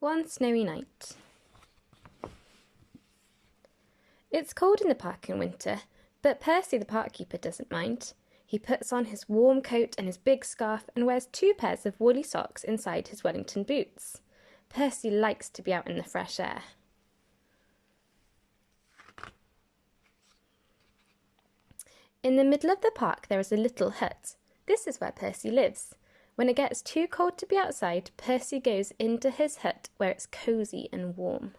One snowy night. It's cold in the park in winter, but Percy the park keeper doesn't mind. He puts on his warm coat and his big scarf and wears 2 pairs of woolly socks inside his Wellington boots. Percy likes to be out in the fresh air. In the middle of the park there is a little hut. This is where Percy lives. When it gets too cold to be outside, Percy goes into his hut where it's cosy and warm.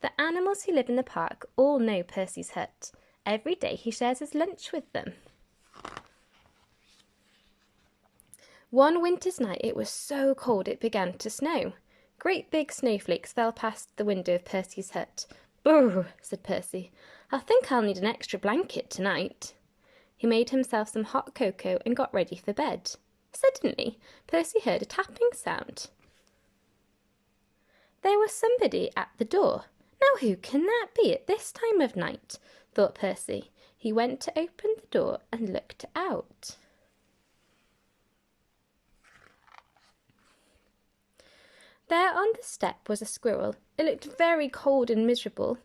The animals who live in the park all know Percy's hut. Every day he shares his lunch with them. One winter's night it was so cold it began to snow. Great big snowflakes fell past the window of Percy's hut. "Brr," said Percy. "I think I'll need an extra blanket tonight." He made himself some hot cocoa and got ready for bed. Suddenly, Percy heard a tapping sound. There was somebody at the door. Now who can that be at this time of night? Thought Percy. He went to open the door and looked out. There on the step was a squirrel. It looked very cold and miserable.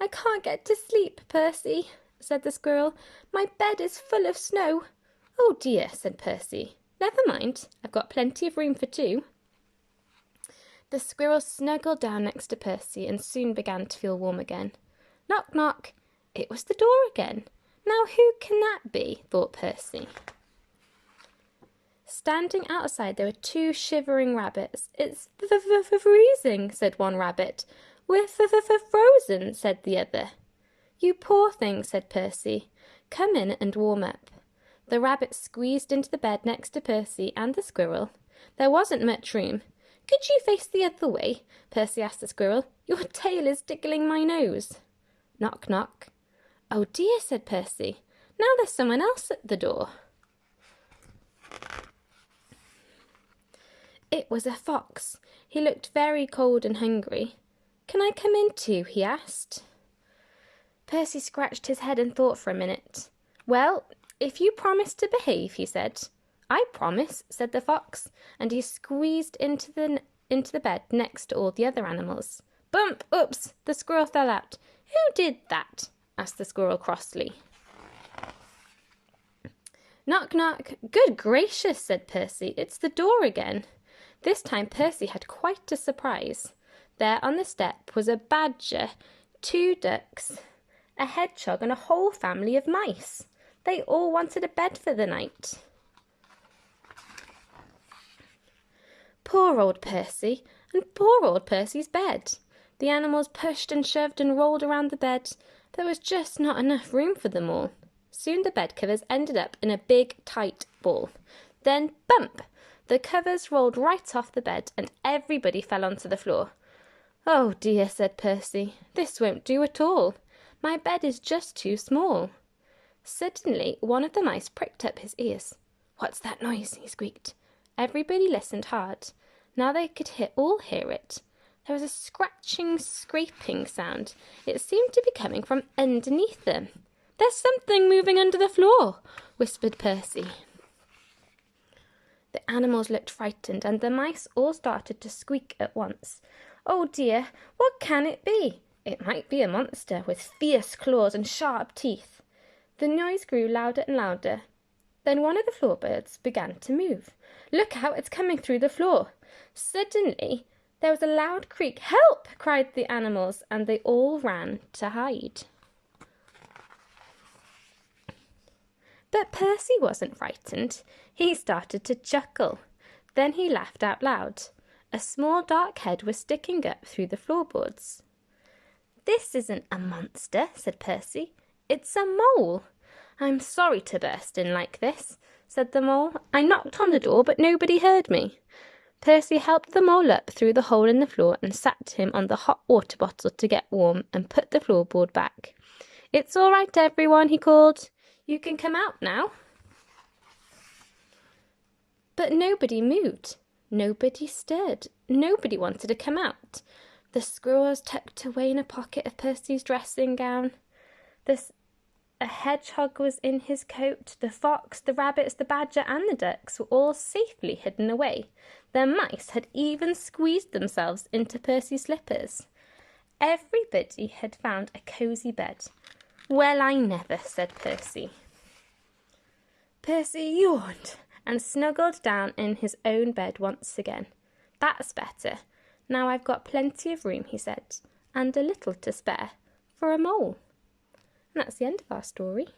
"I can't get to sleep, Percy," said the squirrel. "My bed is full of snow." "Oh dear," said Percy. "Never mind, I've got plenty of room for 2. The squirrel snuggled down next to Percy and soon began to feel warm again. Knock, knock. It was the door again. Now who can that be? Thought Percy. Standing outside there were 2 shivering rabbits. "It's freezing," said one rabbit. "We're frozen," said the other. "You poor thing," said Percy. "Come in and warm up." The rabbit squeezed into the bed next to Percy and the squirrel. There wasn't much room. "Could you face the other way?" Percy asked the squirrel. "Your tail is tickling my nose." Knock, knock. "Oh dear," said Percy. "Now there's someone else at the door." It was a fox. He looked very cold and hungry. "Can I come in too?" he asked. Percy scratched his head and thought for a minute. "Well, if you promise to behave," he said. "I promise," said the fox, and he squeezed into the bed next to all the other animals. Bump! Oops! The squirrel fell out. "Who did that?" asked the squirrel crossly. Knock, knock. "Good gracious," said Percy. "It's the door again." This time Percy had quite a surprise. There on the step was a badger, 2 ducks, a hedgehog and a whole family of mice. They all wanted a bed for the night. Poor old Percy, and poor old Percy's bed. The animals pushed and shoved and rolled around the bed. There was just not enough room for them all. Soon the bed covers ended up in a big, tight ball. Then, bump! The covers rolled right off the bed and everybody fell onto the floor. "Oh dear," said Percy. "This won't do at all. My bed is just too small." Suddenly, one of the mice pricked up his ears. "What's that noise?" he squeaked. Everybody listened hard. Now they could all hear it. There was a scratching, scraping sound. It seemed to be coming from underneath them. "There's something moving under the floor," whispered Percy. The animals looked frightened, and the mice all started to squeak at once. "Oh dear, what can it be? It might be a monster with fierce claws and sharp teeth." The noise grew louder and louder. Then one of the floorboards began to move. "Look out, it's coming through the floor." Suddenly, there was a loud creak. "Help!" cried the animals, and they all ran to hide. But Percy wasn't frightened. He started to chuckle. Then he laughed out loud. A small dark head was sticking up through the floorboards. "This isn't a monster," said Percy. "It's a mole." "I'm sorry to burst in like this," said the mole. "I knocked on the door, but nobody heard me." Percy helped the mole up through the hole in the floor and sat him on the hot water bottle to get warm and put the floorboard back. "It's all right, everyone," he called. "You can come out now." But nobody moved. Nobody stirred. Nobody wanted to come out. The squirrel was tucked away in a pocket of Percy's dressing gown. A hedgehog was in his coat. The fox, the rabbits, the badger, and the ducks were all safely hidden away. The mice had even squeezed themselves into Percy's slippers. Everybody had found a cosy bed. "Well, I never," said Percy. Percy yawned and snuggled down in his own bed once again. "That's better. Now I've got plenty of room," he said, "and a little to spare for a mole." And that's the end of our story.